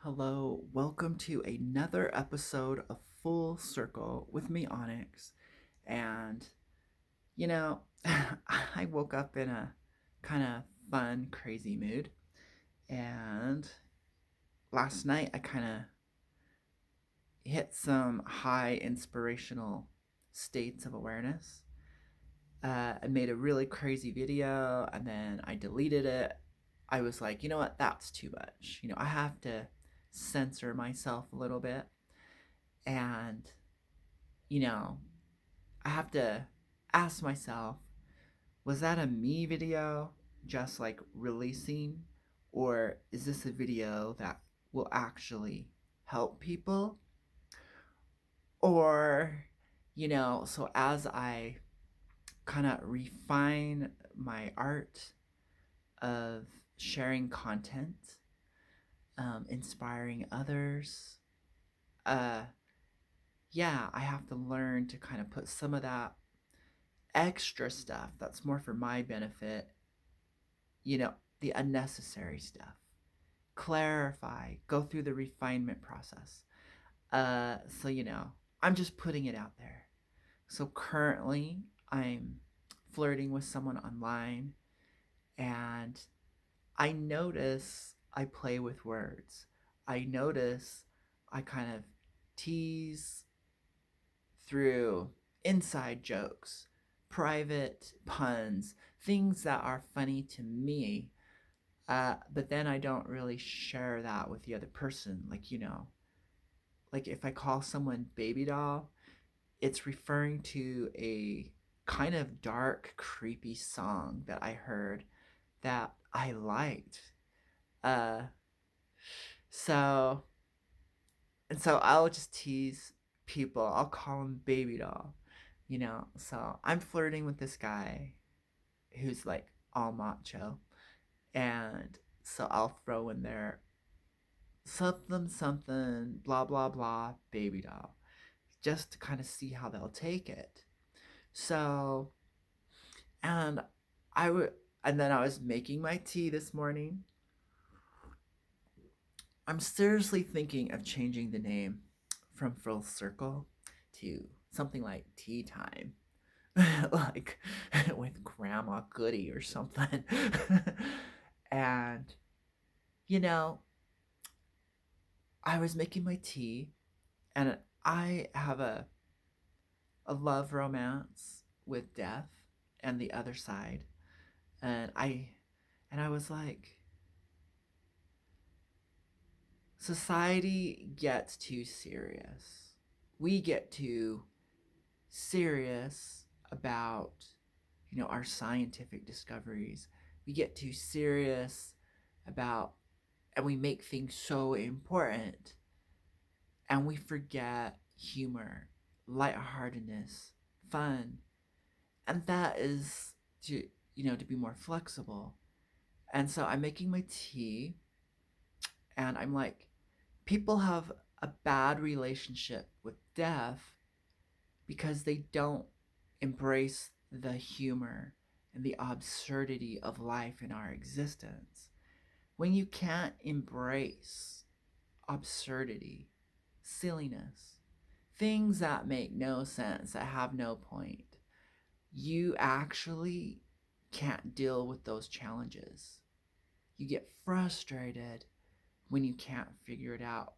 Hello, welcome to another episode of Full Circle with me, Onyx. And, you know, I woke up in a kind of fun, crazy mood. And last night I kind of hit some high inspirational states of awareness. I made a really crazy video and then I deleted it. I was like, you know what, that's too much. I have to censor myself a little bit. And you know, I have to ask myself, was that a me video just like releasing? Or is this a video that will actually help people? Or, so as I kind of refine my art of sharing content, inspiring others, uh, yeah, I have to learn to kind of put some of that extra stuff that's more for my benefit, you know, the unnecessary stuff. Clarify, go through the refinement process. So I'm just putting it out there. So currently, I'm flirting with someone online, and I notice I play with words. I notice I kind of tease through inside jokes, private puns, things that are funny to me. But then I don't really share that with the other person. Like if I call someone baby doll, it's referring to a kind of dark, creepy song that I heard that I liked. Uh, so so I'll just tease people. I'll call him baby doll. So I'm flirting with this guy who's like all macho, and so I'll throw in there something something blah blah blah baby doll, just to kind of see how they'll take it. So and I would and then I was making my tea this morning. I'm seriously thinking of changing the name from Full Circle to something like Tea Time. Like with Grandma Goody or something. And you know, I was making my tea, and I have a love romance with death and the other side. And I was like, society gets too serious. We get too serious about our scientific discoveries. We get too serious about, and we make things so important, and we forget humor, lightheartedness, fun. And that is to be more flexible. And so I'm making my tea, and I'm like, people have a bad relationship with death because they don't embrace the humor and the absurdity of life in our existence. When you can't embrace absurdity, silliness, things that make no sense, that have no point, you actually can't deal with those challenges. You get frustrated when you can't figure it out.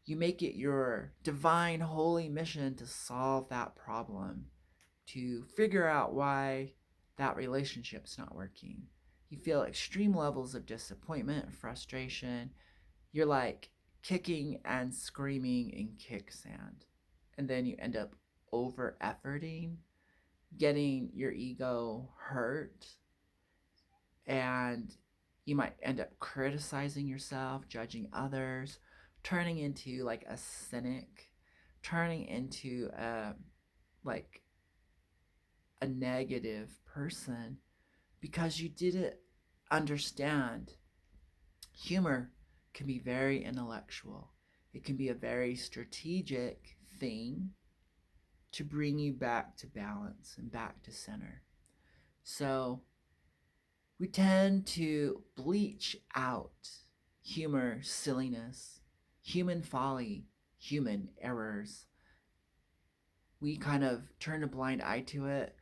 You make it your divine holy mission to solve that problem, to figure out why that relationship's not working. You feel extreme levels of disappointment, frustration. You're like kicking and screaming in kicksand. And then you end up over efforting, getting your ego hurt, and you might end up criticizing yourself, judging others, turning into like a cynic, turning into like a negative person because you didn't understand humor can be very intellectual. It can be a very strategic thing to bring you back to balance and back to center. So we tend to bleach out humor, silliness, human folly, human errors. We kind of turn a blind eye to it.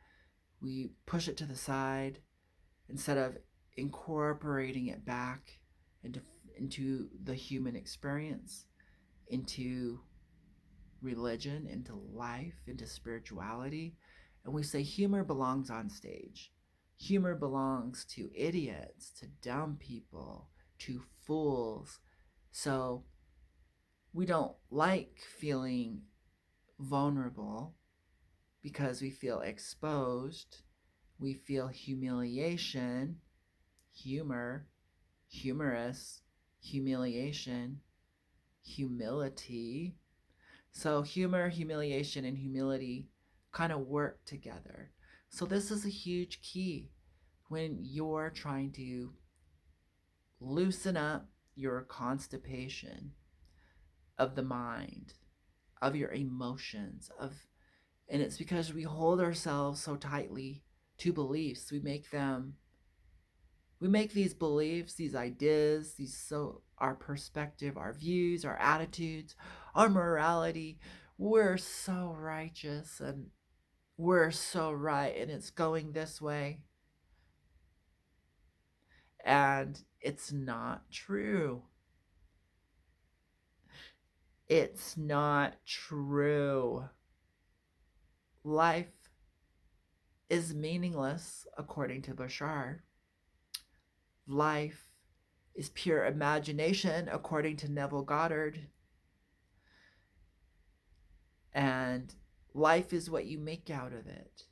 We push it to the side instead of incorporating it back into into the human experience, into religion, into life, into spirituality. And we say humor belongs on stage. Humor belongs to idiots, to dumb people, to fools. So we don't like feeling vulnerable because we feel exposed. We feel humiliation, humor, humorous, humiliation, humility. So humor, humiliation, and humility kind of work together. So this is a huge key when you're trying to loosen up your constipation of the mind, of your emotions, of and it's because we hold ourselves so tightly to beliefs. We make these beliefs, these ideas, these so our perspective, our views, our attitudes, our morality. We're so righteous and we're so right and it's going this way. And it's not true. It's not true. Life is meaningless, according to Bashar. Life is pure imagination, according to Neville Goddard. And life is what you make out of it.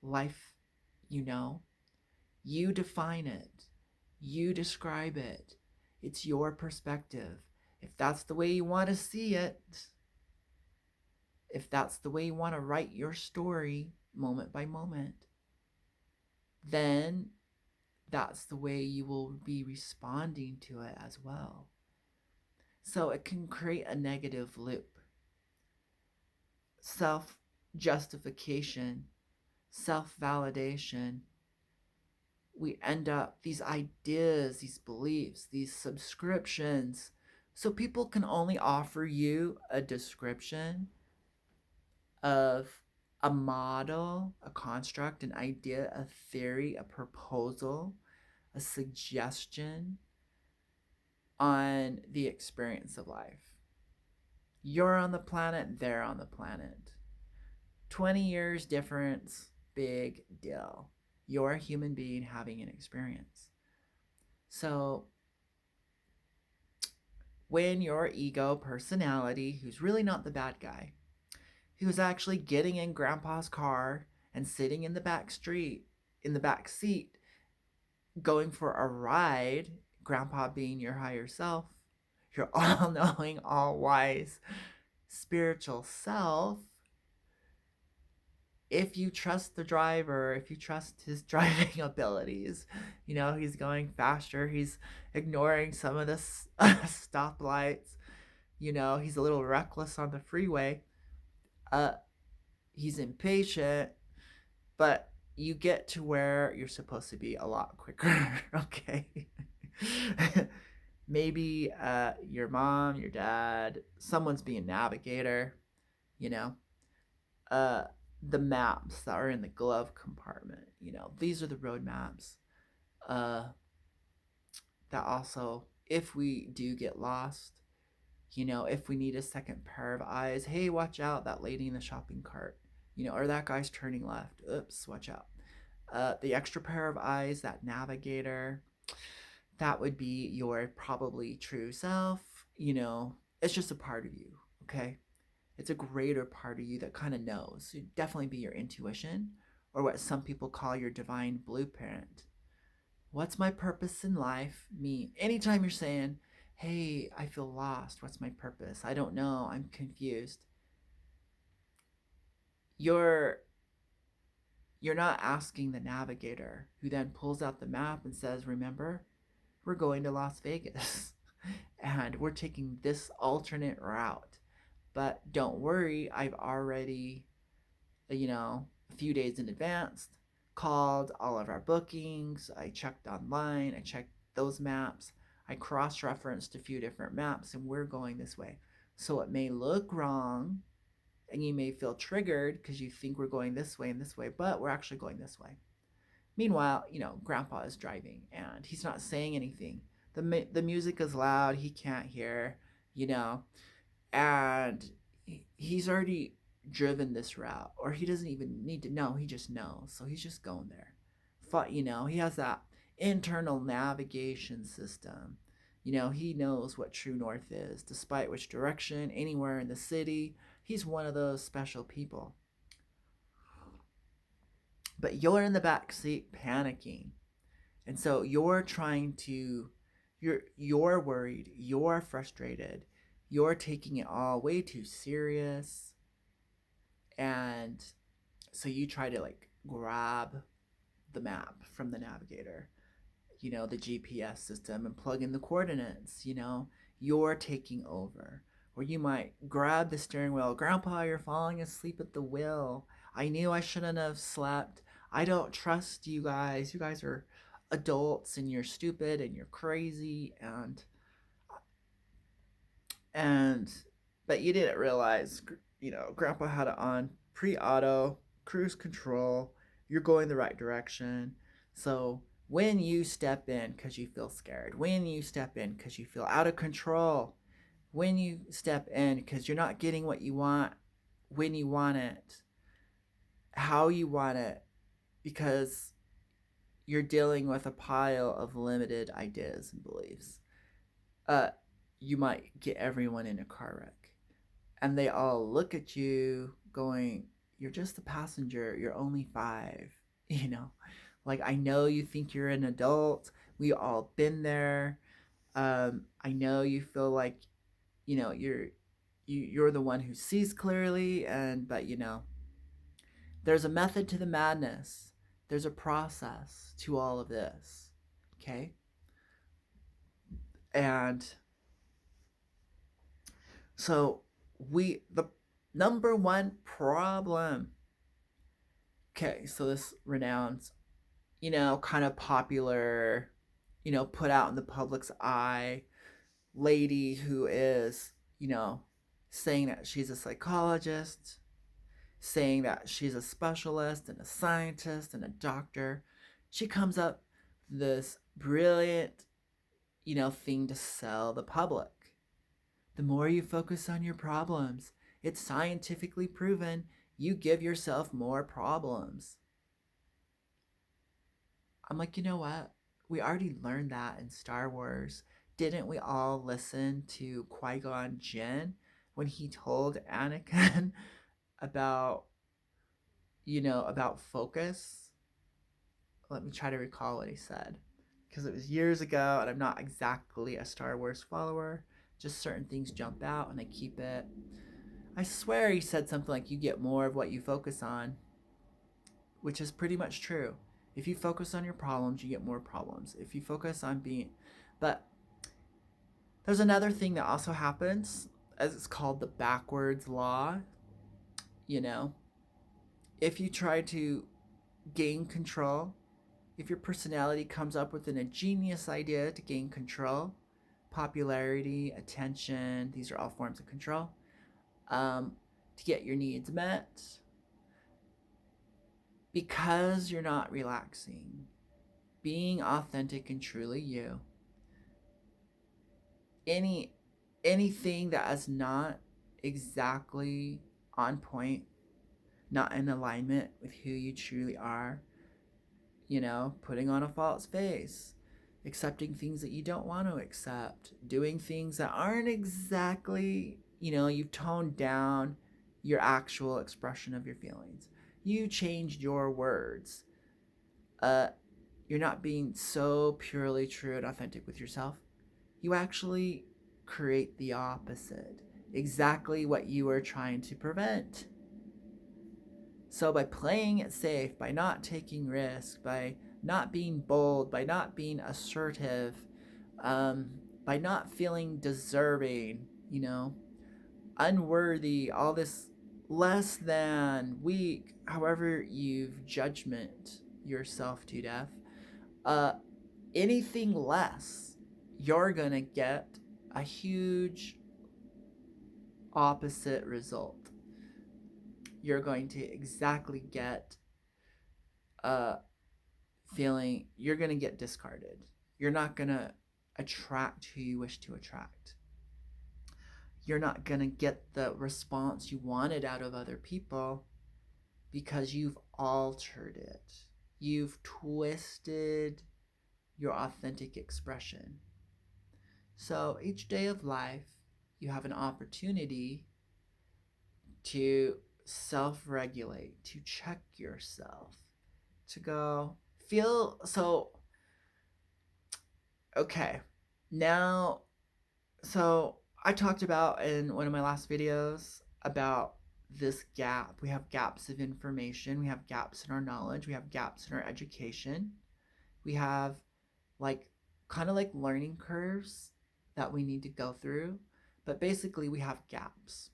Life, you know, you define it, you describe it. It's your perspective. If that's the way you want to see it, if that's the way you want to write your story moment by moment, then that's the way you will be responding to it as well. So it can create a negative loop. Self justification, self validation. We end up these ideas, these beliefs, these subscriptions. So people can only offer you a description of a model, a construct, an idea, a theory, a proposal, a suggestion on the experience of life. You're on the planet, they're on the planet. 20 years difference, big deal. You're a human being having an experience. So, when your ego personality, who's really not the bad guy, who's actually getting in grandpa's car and sitting in the back street, in the back seat, going for a ride, grandpa being your higher self, your all knowing, all wise spiritual self, if you trust the driver, if you trust his driving abilities, you know, he's going faster, he's ignoring some of the stoplights, you know, he's a little reckless on the freeway, uh, he's impatient, but you get to where you're supposed to be a lot quicker, okay? Maybe your mom, your dad, someone's being a navigator, you know, uh, the maps that are in the glove compartment. You know, these are the road maps. That also, if we do get lost, you know, if we need a second pair of eyes, hey, watch out, that lady in the shopping cart, you know, or that guy's turning left. Oops, watch out. The extra pair of eyes, that navigator, that would be your probably true self. You know, it's just a part of you, okay? It's a greater part of you that kind of knows. It'd definitely be your intuition, or what some people call your divine blueprint. What's my purpose in life? Me. Anytime you're saying, hey, I feel lost. What's my purpose? I don't know. I'm confused. You're you're not asking the navigator who then pulls out the map and says, remember, we're going to Las Vegas and we're taking this alternate route. But don't worry, I've already, you know, a few days in advance called all of our bookings. I checked online, I checked those maps. I cross-referenced a few different maps and we're going this way. So it may look wrong and you may feel triggered because you think we're going this way and this way, but we're actually going this way. Meanwhile, Grandpa is driving and he's not saying anything. The music is loud, he can't hear, you know, and he's already driven this route, or he doesn't even need to know, he just knows. So he's just going there. He has that internal navigation system. He knows what true north is, despite which direction, anywhere in the city. He's one of those special people. But you're in the back seat panicking. And so you're trying to you're worried, you're frustrated, you're taking it all way too serious. And so you try to like grab the map from the navigator, the GPS system, and plug in the coordinates. You're taking over. Or you might grab the steering wheel. Grandpa, you're falling asleep at the wheel. I knew I shouldn't have slept. I don't trust you guys. You guys are adults and you're stupid and you're crazy and but you didn't realize, Grandpa had it on pre-auto, cruise control. You're going the right direction. So when you step in because you feel scared, when you step in because you feel out of control, when you step in because you're not getting what you want, when you want it, how you want it, because you're dealing with a pile of limited ideas and beliefs, you might get everyone in a car wreck. And they all look at you going, you're just a passenger. You're only 5, Like, I know you think you're an adult. We all been there. I know you feel like, you're the one who sees clearly, but there's a method to the madness. There's a process to all of this. Okay? And so the number one problem. Okay, so this renowned, kind of popular, put out in the public's eye lady who is, saying that she's a psychologist, saying that she's a specialist and a scientist and a doctor. She comes up with this brilliant, thing to sell the public. The more you focus on your problems, it's scientifically proven you give yourself more problems. I'm like, you know what? We already learned that in Star Wars. Didn't we all listen to Qui-Gon Jinn when he told Anakin about, about focus? Let me try to recall what he said, because it was years ago and I'm not exactly a Star Wars follower. Just certain things jump out and I keep it. I swear he said something like, you get more of what you focus on, which is pretty much true. If you focus on your problems, you get more problems. If you focus on being... But there's another thing that also happens, as it's called the backwards law. If you try to gain control, if your personality comes up with an ingenious idea to gain control, popularity, attention, these are all forms of control, to get your needs met, because you're not relaxing, being authentic and truly you, anything that is not exactly on point, not in alignment with who you truly are, putting on a false face, accepting things that you don't want to accept, doing things that aren't exactly, you've toned down your actual expression of your feelings. You changed your words. You're not being so purely true and authentic with yourself. You actually create the opposite. Exactly what you were trying to prevent. So by playing it safe, by not taking risks, by not being bold, by not being assertive, by not feeling deserving, unworthy, all this less than, weak, however you've judgment yourself to death, anything less, you're going to get a huge opposite result. You're going to exactly get a feeling, you're going to get discarded. You're not going to attract who you wish to attract. You're not going to get the response you wanted out of other people because you've altered it. You've twisted your authentic expression. So each day of life, you have an opportunity to self regulate, to check yourself, to go feel. So, okay, now, so I talked about in one of my last videos about this gap. We have gaps of information, we have gaps in our knowledge, we have gaps in our education, we have like kind of like learning curves that we need to go through. But basically, we have gaps.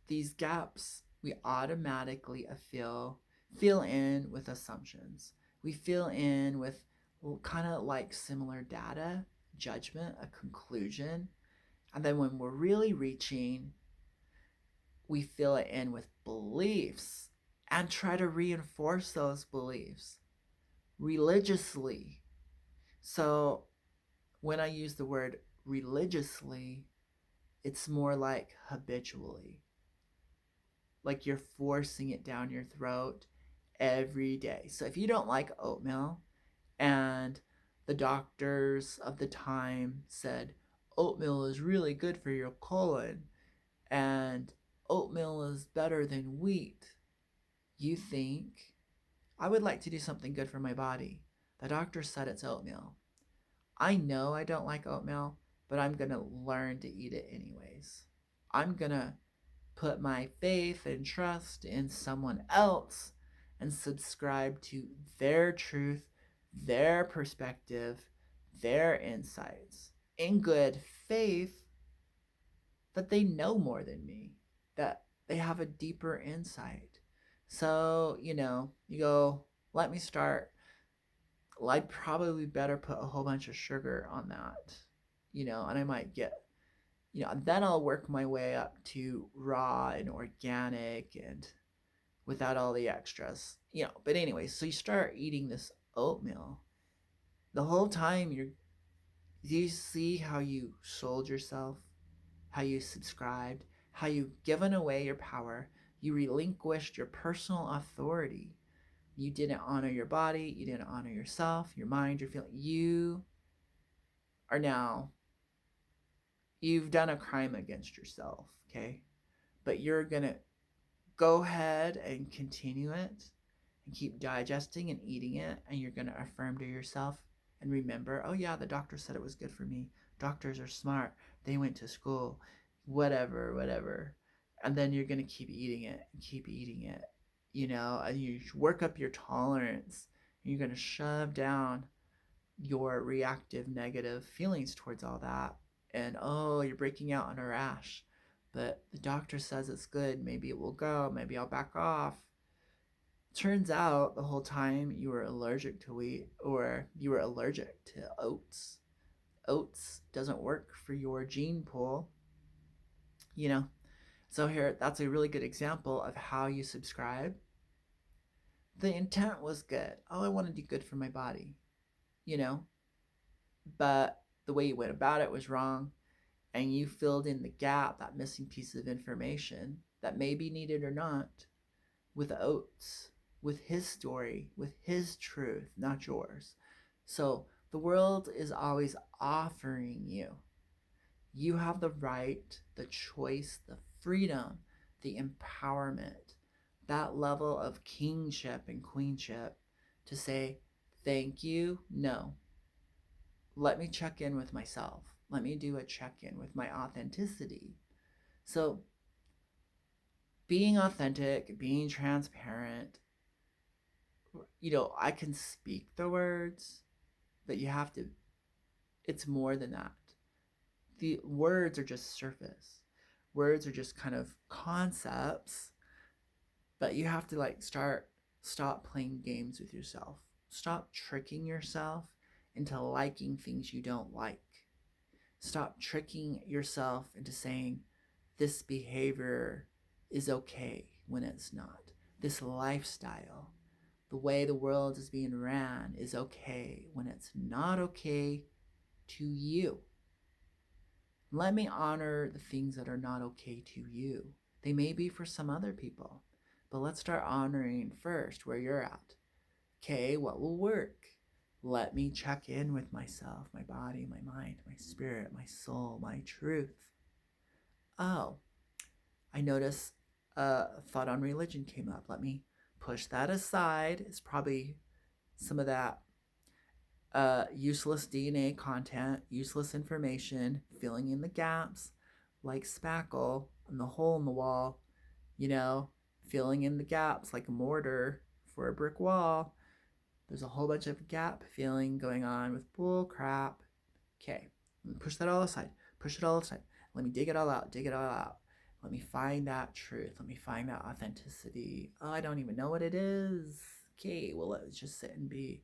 These gaps we automatically fill in with assumptions. We fill in with kind of like similar data, judgment, a conclusion. And then when we're really reaching, we fill it in with beliefs and try to reinforce those beliefs religiously. So when I use the word religiously, it's more like habitually. Like you're forcing it down your throat every day. So if you don't like oatmeal and the doctors of the time said oatmeal is really good for your colon and oatmeal is better than wheat, you think, I would like to do something good for my body. The doctor said it's oatmeal. I know I don't like oatmeal, but I'm going to learn to eat it anyways. I'm going to put my faith and trust in someone else and subscribe to their truth, their perspective, their insights in good faith that they know more than me, that they have a deeper insight. So, you go, let me start. Well, I'd probably better put a whole bunch of sugar on that, and I might get, then I'll work my way up to raw and organic and without all the extras, But anyway, so you start eating this oatmeal. The whole time do you see how you sold yourself, how you subscribed, how you've given away your power, you relinquished your personal authority. You didn't honor your body, you didn't honor yourself, your mind, your feeling. You are now, you've done a crime against yourself, okay? But you're gonna go ahead and continue it and keep digesting and eating it, and you're gonna affirm to yourself and remember, oh yeah, the doctor said it was good for me. Doctors are smart, they went to school, whatever. And then you're gonna keep eating it and keep eating it, and you work up your tolerance. And you're gonna shove down your reactive negative feelings towards all that. And oh, you're breaking out in a rash. But the doctor says it's good. Maybe it will go. Maybe I'll back off. Turns out the whole time you were allergic to wheat, or you were allergic to oats. Oats doesn't work for your gene pool, So here, that's a really good example of how you subscribe. The intent was good. Oh, I want to do good for my body, you know, but the way you went about it was wrong, and you filled in the gap, that missing piece of information that may be needed or not, with oats, with his story, with his truth, not yours. So the world is always offering you. You have the right, the choice, the freedom, the empowerment, that level of kingship and queenship to say, thank you, no. Let me check in with myself. Let me do a check-in with my authenticity. So being authentic, being transparent, I can speak the words, but it's more than that. The words are just surface. Words are just kind of concepts, but you have to stop playing games with yourself. Stop tricking yourself into liking things you don't like. Stop tricking yourself into saying this behavior is okay when it's not. This lifestyle, the way the world is being ran, is okay when it's not okay to you. Let me honor the things that are not okay to you. They may be for some other people, but let's start honoring first where you're at. Okay, what will work? Let me check in with myself, my body, my mind, my spirit, my soul, my truth. Oh, I notice a thought on religion came up. Let me push that aside. It's probably some of that useless DNA content, useless information, filling in the gaps like spackle and the hole in the wall, you know, filling in the gaps like a mortar for a brick wall. There's a whole bunch of gap filling going on with bull crap. Okay, push that all aside. Push it all aside. Let me dig it all out. Dig it all out. Let me find that truth. Let me find that authenticity. Oh, I don't even know what it is. Okay, well, let's just sit and be.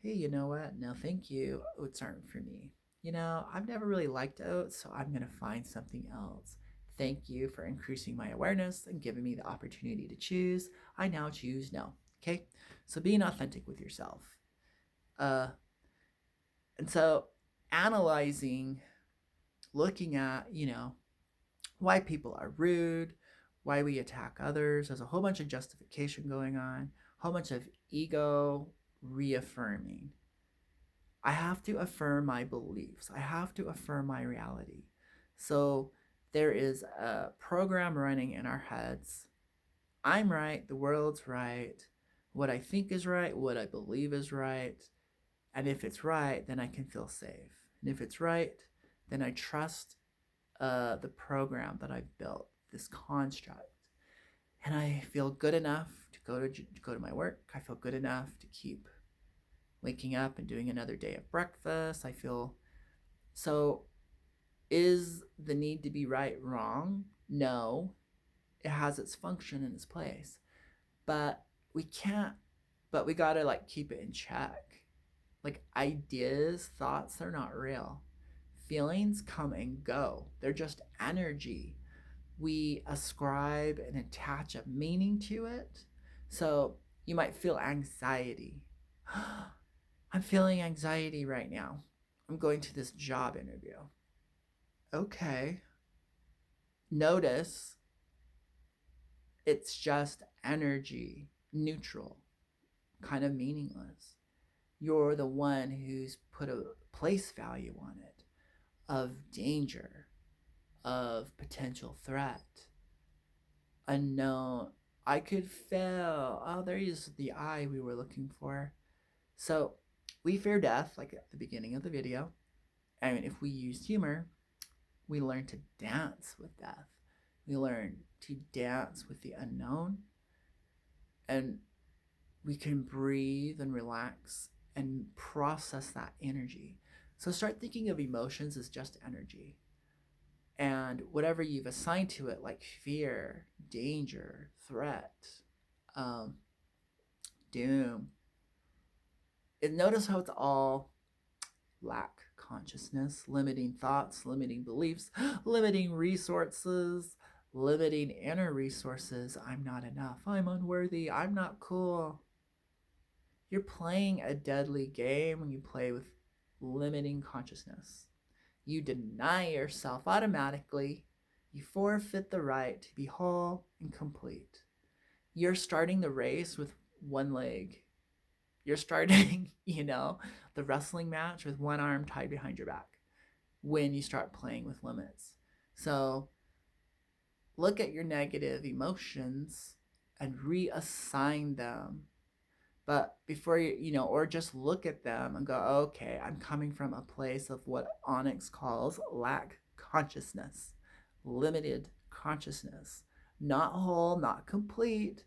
Hey, you know what? No, thank you. Oats aren't for me. I've never really liked oats, so I'm going to find something else. Thank you for increasing my awareness and giving me the opportunity to choose. I now choose no. Okay? So being authentic with yourself. Uh, and so analyzing, looking at, why people are rude, why we attack others. There's a whole bunch of justification going on, a whole bunch of ego reaffirming. I have to affirm my beliefs. I have to affirm my reality. So there is a program running in our heads. I'm right. The world's right. What I think is right. What I believe is right. And if it's right, then I can feel safe. And if it's right, then I trust the program that I've built, this construct. And I feel good enough to go to my work. I feel good enough to keep waking up and doing another day of breakfast. I feel so. Is the need to be right wrong? No. It has its function and its place. But we can't, but we gotta keep it in check. Like ideas, thoughts, they're not real. Feelings come and go. They're just energy. We ascribe and attach a meaning to it. So you might feel anxiety. I'm feeling anxiety right now. I'm going to this job interview. Okay. Notice it's just energy, neutral, kind of meaningless. You're the one who's put a place value on it of danger, of potential threat, unknown. I could fail. Oh, there is the I we were looking for. So we fear death, like at the beginning of the video. And if we use humor, we learn to dance with death. We learn to dance with the unknown. And we can breathe and relax and process that energy. So start thinking of emotions as just energy. And whatever you've assigned to it, like fear, danger, threat, doom, and notice how it's all lack consciousness, limiting thoughts, limiting beliefs, limiting resources, limiting inner resources. I'm not enough. I'm unworthy. I'm not cool. You're playing a deadly game when you play with limiting consciousness. You deny yourself automatically. You forfeit the right to be whole and complete. You're starting the race with one leg. You're starting, the wrestling match with one arm tied behind your back when you start playing with limits. So look at your negative emotions and reassign them. But before or just look at them and go, okay, I'm coming from a place of what Onyx calls lack consciousness, limited consciousness, not whole, not complete.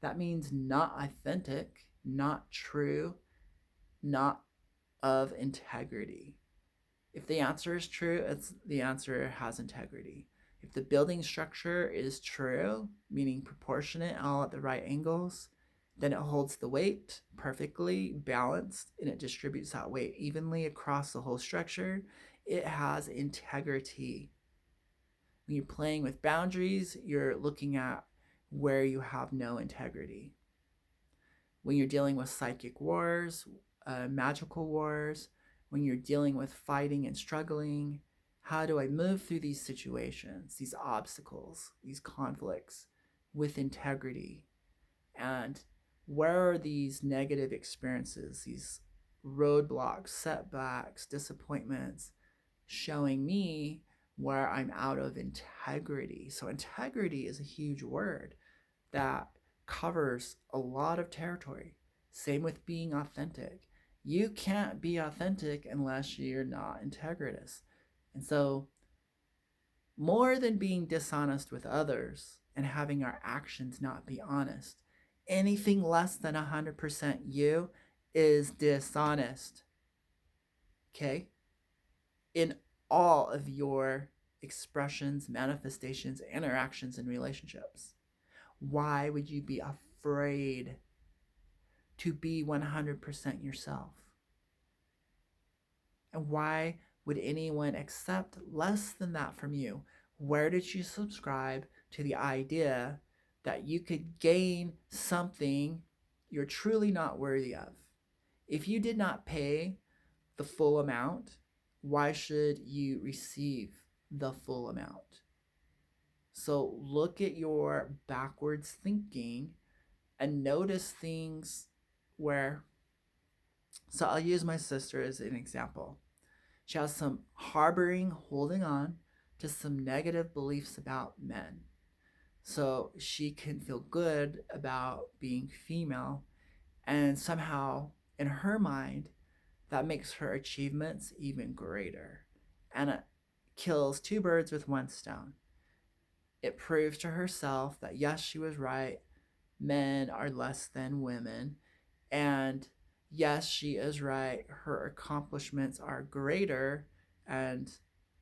That means not authentic, not true, not of integrity. If the answer is true, the answer has integrity. If the building structure is true, meaning proportionate, all at the right angles, then it holds the weight perfectly balanced and it distributes that weight evenly across the whole structure. it has integrity. When you're playing with boundaries, you're looking at where you have no integrity. When you're dealing with psychic wars, magical wars, when you're dealing with fighting and struggling, how do I move through these situations, these obstacles, these conflicts with integrity? And where are these negative experiences, these roadblocks, setbacks, disappointments showing me where I'm out of integrity? So, integrity is a huge word that covers a lot of territory. Same with being authentic. You can't be authentic unless you're not integritous. And so, more than being dishonest with others and having our actions not be honest, anything less than 100% you is dishonest. Okay? In all of your expressions, manifestations, interactions, and relationships. Why would you be afraid to be 100% yourself? And why would anyone accept less than that from you? Where did you subscribe to the idea that you could gain something you're truly not worthy of? If you did not pay the full amount, why should you receive the full amount? So look at your backwards thinking and notice things where, so I'll use my sister as an example. She has some harboring, holding on to some negative beliefs about men. So she can feel good about being female, and somehow in her mind, that makes her achievements even greater. And it kills two birds with one stone. It proves to herself that yes, she was right. Men are less than women. And yes, she is right. Her accomplishments are greater and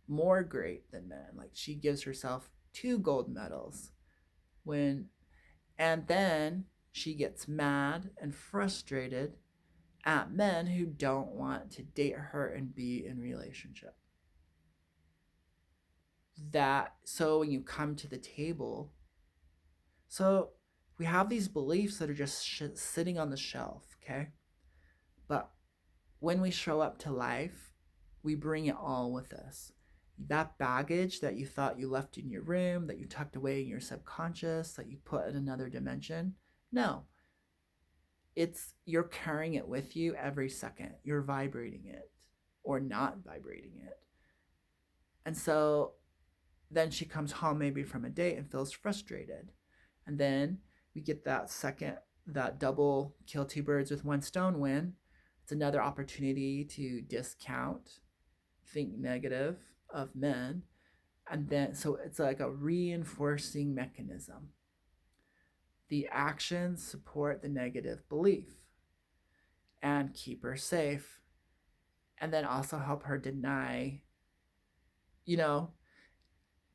more great than men. Like she gives herself 2 gold medals when, and then she gets mad and frustrated at men who don't want to date her and be in relationship. That, so when you come to the table, so we have these beliefs that are just sitting on the shelf, okay? But when we show up to life, we bring it all with us. That baggage that you thought you left in your room, that you tucked away in your subconscious, that you put in another dimension, no. It's, you're carrying it with you every second. You're vibrating it or not vibrating it. And so then she comes home maybe from a date and feels frustrated. And then we get that second, that double kill 2 birds with 1 stone win. It's another opportunity to discount, think negative of men. And then, so it's like a reinforcing mechanism. The actions support the negative belief and keep her safe. And then also help her deny, you know,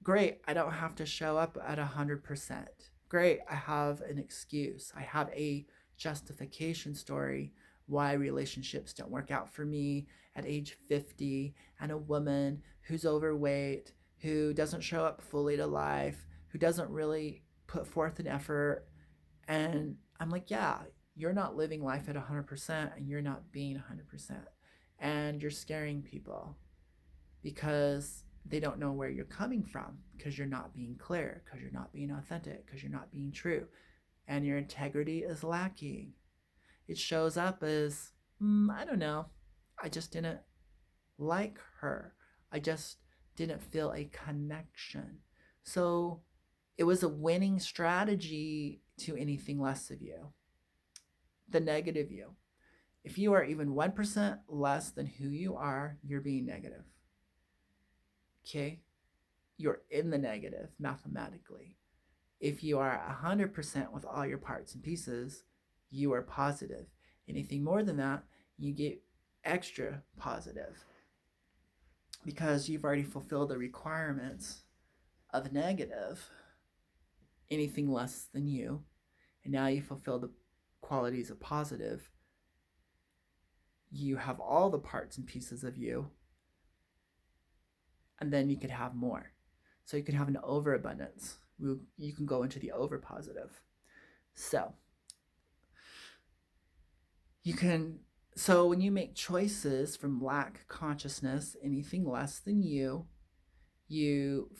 great, I don't have to show up at 100%. Great, I have an excuse. I have a justification story why relationships don't work out for me at age 50, and a woman who's overweight, who doesn't show up fully to life, who doesn't really put forth an effort. And I'm like, yeah, you're not living life at 100% and you're not being 100%. And you're scaring people because they don't know where you're coming from, because you're not being clear, because you're not being authentic, because you're not being true, and your integrity is lacking. It shows up as, I don't know, I just didn't like her. I just didn't feel a connection. So it was a winning strategy to anything less of you, the negative you. If you are even 1% less than who you are, you're being negative. Okay? You're in the negative mathematically. If you are 100% with all your parts and pieces, you are positive. Anything more than that, you get extra positive because you've already fulfilled the requirements of negative, anything less than you, and now you fulfill the qualities of positive. You have all the parts and pieces of you and then you could have more. So you can have an overabundance. You can go into the over positive. So you can, so when you make choices from lack consciousness, anything less than you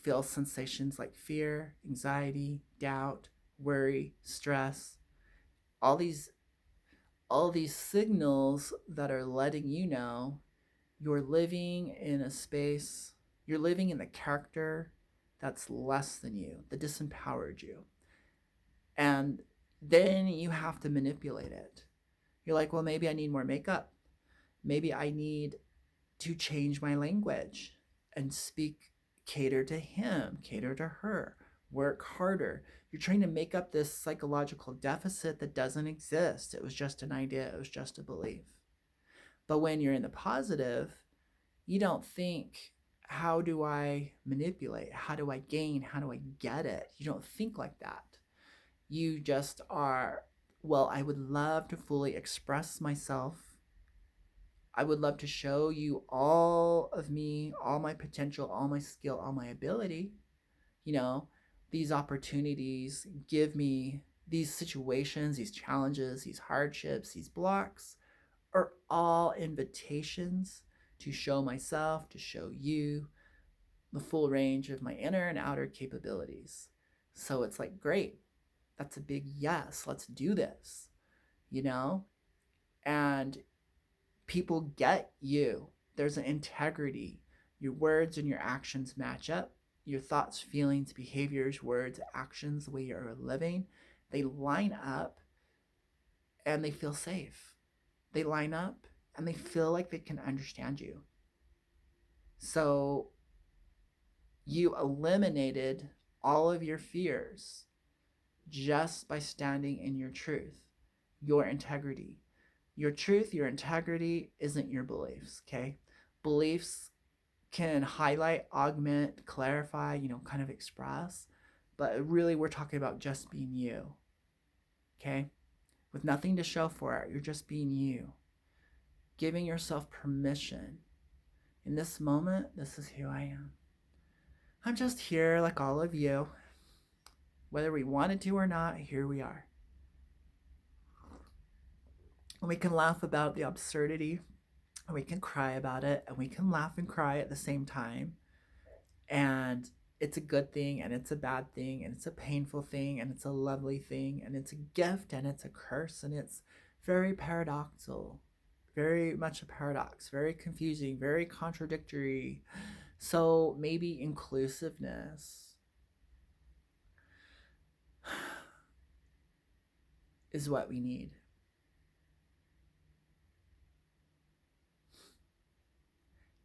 feel sensations like fear, anxiety, doubt, worry, stress, all these all these signals that are letting you know you're living in a space, you're living in the character that's less than you, that disempowered you. And then you have to manipulate it. You're like, well, maybe I need more makeup. Maybe I need to change my language and speak, cater to him, cater to her, work harder. You're trying to make up this psychological deficit that doesn't exist. It was just an idea, it was just a belief. But when you're in the positive, you don't think, how do I manipulate? How do I gain? How do I get it? You don't think like that. You just are, well, I would love to fully express myself. I would love to show you all of me, all my potential, all my skill, all my ability. You know, these opportunities give me these situations, these challenges, these hardships, these blocks are all invitations to show myself, to show you the full range of my inner and outer capabilities. So it's like, great, that's a big yes, let's do this, you know? And people get you. There's an integrity. Your words and your actions match up. Your thoughts, feelings, behaviors, words, actions, the way you're living, they line up and they feel safe. They line up and they feel like they can understand you. So you eliminated all of your fears just by standing in your truth, your integrity. Your truth, your integrity isn't your beliefs, okay? Beliefs can highlight, augment, clarify, kind of express, but really we're talking about just being you, okay? With nothing to show for it, you're just being you. Giving yourself permission. In this moment, this is who I am. I'm just here like all of you. Whether we wanted to or not, here we are. And we can laugh about the absurdity, and we can cry about it, and we can laugh and cry at the same time. And it's a good thing, and it's a bad thing, and it's a painful thing, and it's a lovely thing, and it's a gift, and it's a curse, and it's very paradoxical. Very much a paradox, very confusing, very contradictory. So maybe inclusiveness is what we need.